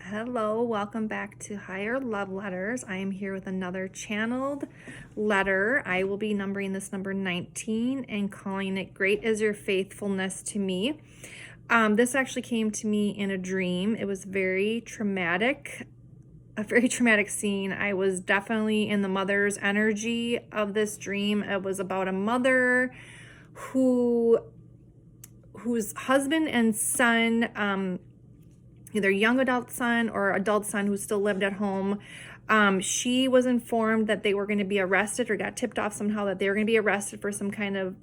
Hello, welcome back to Higher Love Letters. I am here with another channeled letter. I will be numbering this number 19 and calling it Great Is Your Faithfulness to Me. This actually came to me in a dream. It was very traumatic, a very traumatic scene. I was definitely in the mother's energy of this dream. It was about a mother whose husband and son, either young adult son or adult son who still lived at home. She was informed that they were going to be arrested, or got tipped off somehow that they were going to be arrested for some kind of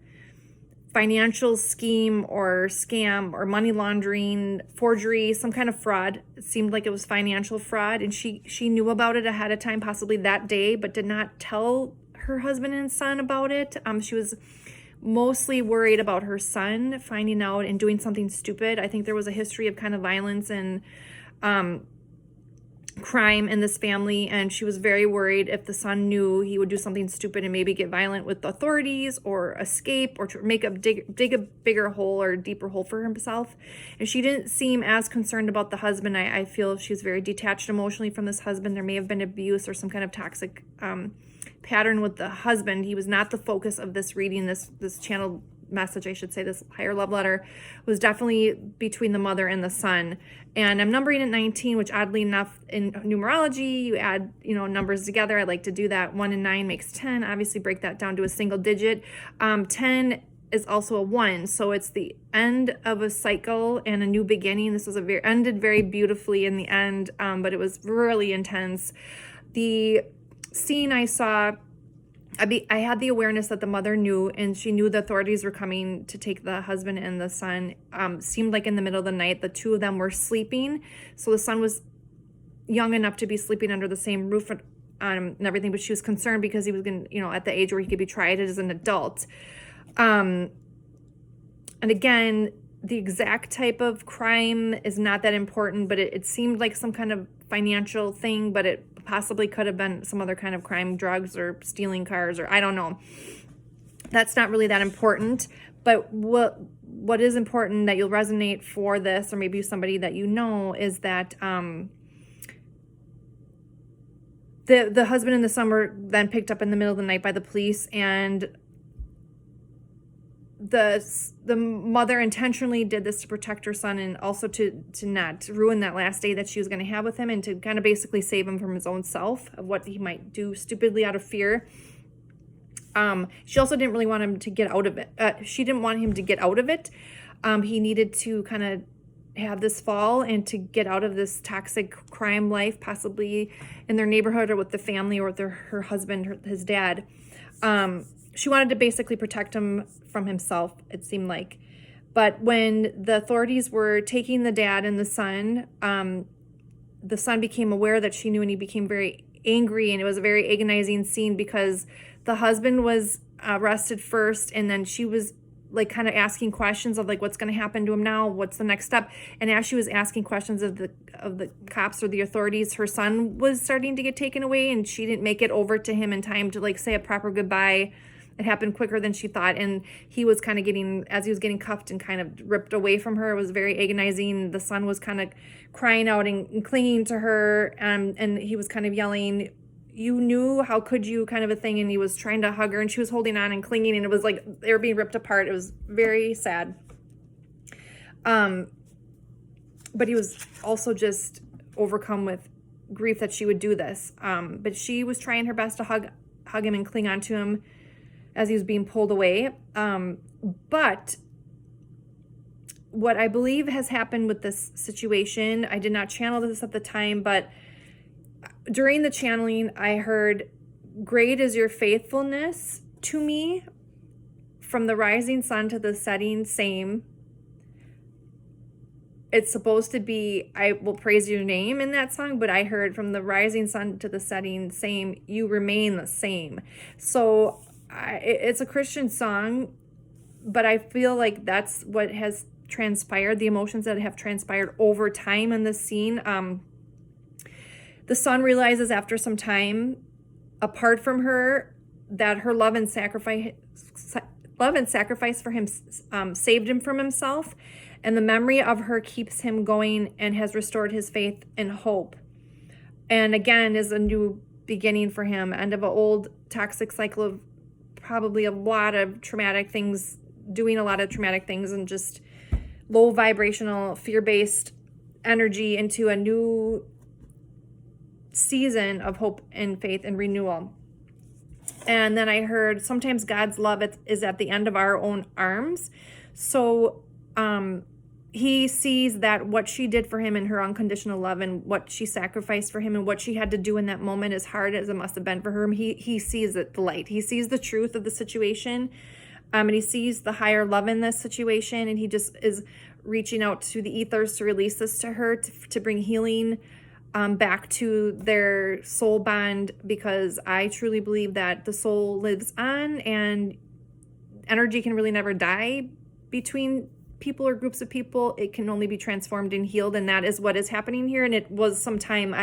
financial scheme or scam or money laundering, forgery, some kind of fraud. It seemed like it was financial fraud, and she knew about it ahead of time, possibly that day, but did not tell her husband and son about it. She was mostly worried about her son finding out and doing something stupid. I think there was a history of kind of violence and crime in this family, and she was very worried if the son knew, he would do something stupid and maybe get violent with the authorities or escape or to dig a bigger hole or deeper hole for himself. And she didn't seem as concerned about the husband. I feel she was very detached emotionally from this husband. There may have been abuse or some kind of toxic pattern with the husband. He was not the focus of this reading. This channel message, I should say, this higher love letter was definitely between the mother and the son. And I'm numbering at 19, which oddly enough in numerology, you add, numbers together. I like to do that. 1 and 9 makes 10. Obviously break that down to a single digit. 10 is also a 1. So it's the end of a cycle and a new beginning. This was ended very beautifully in the end, but it was really intense. The scene I saw, I had the awareness that the mother knew, and she knew the authorities were coming to take the husband and the son. Seemed like in the middle of the night, the two of them were sleeping. So the son was young enough to be sleeping under the same roof and everything, but she was concerned because he was at the age where he could be tried as an adult. And again, the exact type of crime is not that important, but it seemed like some kind of financial thing, but it possibly could have been some other kind of crime, drugs or stealing cars, or I don't know. That's not really that important. But what is important that you'll resonate for this, or maybe somebody that you know, is that the husband and the son were then picked up in the middle of the night by the police, and the mother intentionally did this to protect her son, and also to not ruin that last day that she was going to have with him, and to kind of basically save him from his own self of what he might do stupidly out of fear. She also didn't really want him to get out of it. She didn't want him to get out of it. He needed to kind of have this fall and to get out of this toxic crime life, possibly in their neighborhood or with the family or with her husband, his dad. She wanted to basically protect him from himself, it seemed like. But when the authorities were taking the dad and the son became aware that she knew, and he became very angry, and it was a very agonizing scene because the husband was arrested first, and then she was like kind of asking questions of like, what's going to happen to him now? What's the next step? And as she was asking questions of the cops or the authorities, her son was starting to get taken away, and she didn't make it over to him in time to like say a proper goodbye. It happened quicker than she thought, and he was kind of as he was getting cuffed and kind of ripped away from her. It was very agonizing. The son was kind of crying out and clinging to her, and he was kind of yelling, "You knew, how could you," kind of a thing, and he was trying to hug her, and she was holding on and clinging, and it was like they were being ripped apart. It was very sad. But he was also just overcome with grief that she would do this. But she was trying her best to hug him and cling on to him as he was being pulled away. But what I believe has happened with this situation, I did not channel this at the time, but during the channeling, I heard, "Great is your faithfulness to me, from the rising sun to the setting, same." It's supposed to be, "I will praise your name" in that song, but I heard, "From the rising sun to the setting, same, you remain the same." So it's a Christian song, but I feel like that's what has transpired, the emotions that have transpired over time in this scene. The son realizes after some time, apart from her, that her love and sacrifice for him saved him from himself, And the memory of her keeps him going and has restored his faith and hope. And again, is a new beginning for him. End of an old toxic cycle of probably a lot of traumatic things, doing a lot of traumatic things, and just low vibrational, fear-based energy into a new season of hope and faith and renewal. And then I heard sometimes God's love is at the end of our own arms. So he sees that what she did for him in her unconditional love and what she sacrificed for him and what she had to do in that moment, as hard as it must have been for her, he sees it, the light. He sees the truth of the situation, and he sees the higher love in this situation, and he just is reaching out to the ethers to release this to her, to bring healing back to their soul bond, because I truly believe that the soul lives on and energy can really never die between people or groups of people. It can only be transformed and healed, and that is what is happening here. And it was some time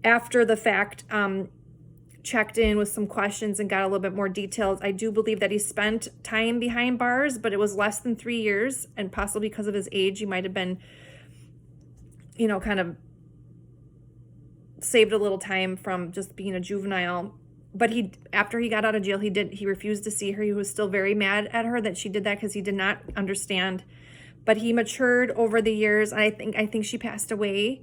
after the fact, checked in with some questions and got a little bit more details. I do believe that he spent time behind bars, but it was less than 3 years, and possibly because of his age, he might have been, kind of saved a little time from just being a juvenile. But after he got out of jail, he refused to see her. He was still very mad at her that she did that, because he did not understand. But he matured over the years. I think she passed away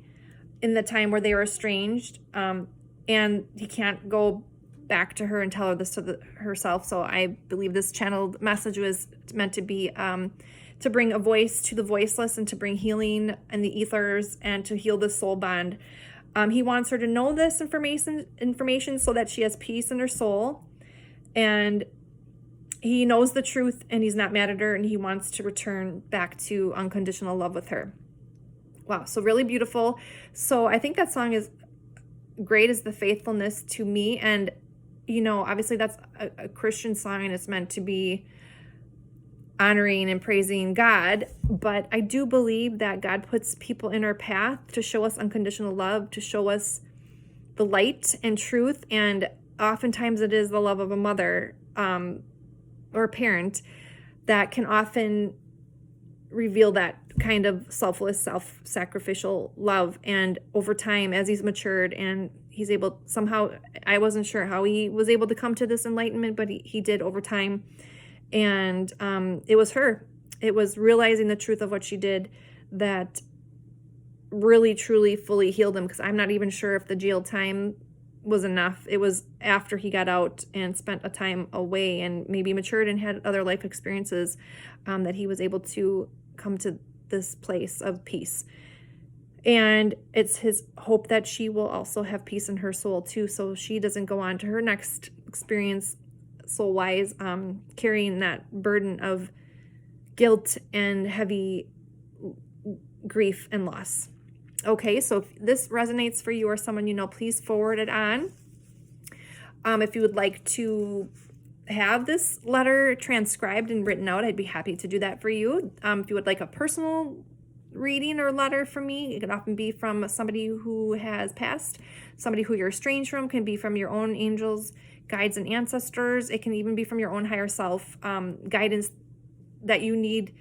in the time where they were estranged. And he can't go back to her and tell her this to herself. So I believe this channeled message was meant to be to bring a voice to the voiceless and to bring healing in the ethers and to heal the soul bond. He wants her to know this information so that she has peace in her soul, and he knows the truth, and he's not mad at her, and he wants to return back to unconditional love with her. Wow, so really beautiful. So I think that song is great as the faithfulness to me, and obviously that's a Christian song, and it's meant to be honoring and praising God, but I do believe that God puts people in our path to show us unconditional love, to show us the light and truth, and oftentimes it is the love of a mother or a parent that can often reveal that kind of selfless, self-sacrificial love. And over time, as he's matured and he's able somehow, I wasn't sure how he was able to come to this enlightenment, but he did over time. And it was her. It was realizing the truth of what she did that really, truly, fully healed him, because I'm not even sure if the jail time was enough. It was after he got out and spent a time away and maybe matured and had other life experiences that he was able to come to this place of peace. And it's his hope that she will also have peace in her soul too, so she doesn't go on to her next experience soul-wise, carrying that burden of guilt and heavy grief and loss. Okay, so if this resonates for you or someone you know, please forward it on. If you would like to have this letter transcribed and written out, I'd be happy to do that for you. If you would like a personal reading or letter from me, it can often be from somebody who has passed, somebody who you're estranged from, can be from your own angels, guides, and ancestors. It can even be from your own higher self, guidance that you need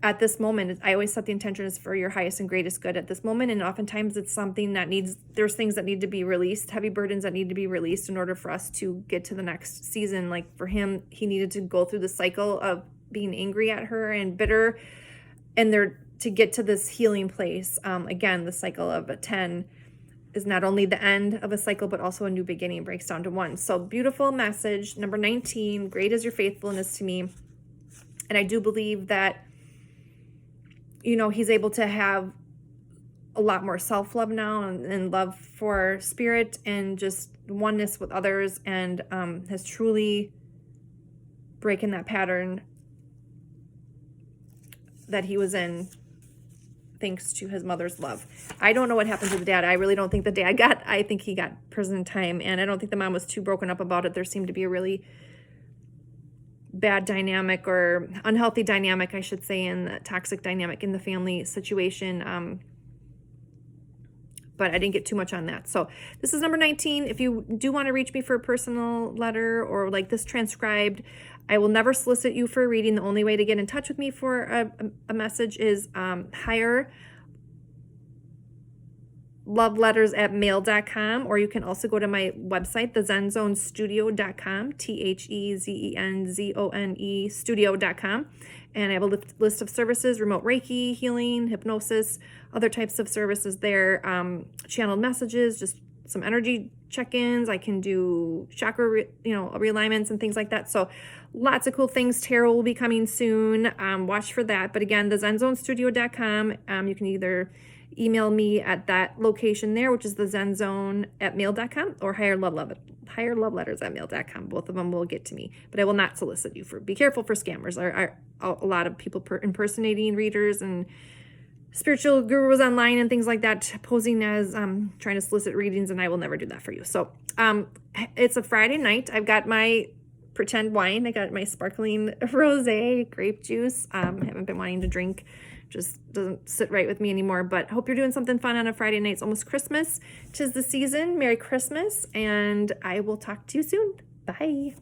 at this moment. I always set the intention is for your highest and greatest good at this moment, and oftentimes it's something that there's things that need to be released, heavy burdens that need to be released in order for us to get to the next season. Like for him, he needed to go through the cycle of being angry at her and bitter, and to get to this healing place. Again, the cycle of a 10 is not only the end of a cycle, but also a new beginning, breaks down to 1. So beautiful message. Number 19, great is your faithfulness to me. And I do believe that, he's able to have a lot more self-love now and love for spirit and just oneness with others, and has truly broken that pattern that he was in, thanks to his mother's love. I don't know what happened to the dad. I really don't think the dad I think he got prison time, and I don't think the mom was too broken up about it. There seemed to be a really bad dynamic, or unhealthy dynamic, I should say, in the toxic dynamic in the family situation. But I didn't get too much on that. So this is number 19. If you do want to reach me for a personal letter or like this transcribed, I will never solicit you for a reading. The only way to get in touch with me for a message is hire loveletters@mail.com, or you can also go to my website, thezenzonestudio.com, THEZENZONE studio.com, and I have a list of services: remote Reiki, healing, hypnosis, other types of services there, channeled messages, just some energy check-ins. I can do chakra realignments and things like that. So lots of cool things. Tarot will be coming soon. Watch for that. But again, thezenzonestudio.com. You can either email me at that location there, which is thezenzone@mail.com, or hire loveletters@mail.com. Both of them will get to me, but I will not solicit you for. Be careful for scammers. Are a lot of people impersonating readers and spiritual gurus online and things like that, posing as trying to solicit readings, and I will never do that for you. So it's a Friday night. I've got my pretend wine. I got my sparkling rosé grape juice. Haven't been wanting to drink. Just doesn't sit right with me anymore, but I hope you're doing something fun on a Friday night. It's almost Christmas. 'Tis the season. Merry Christmas, and I will talk to you soon. Bye.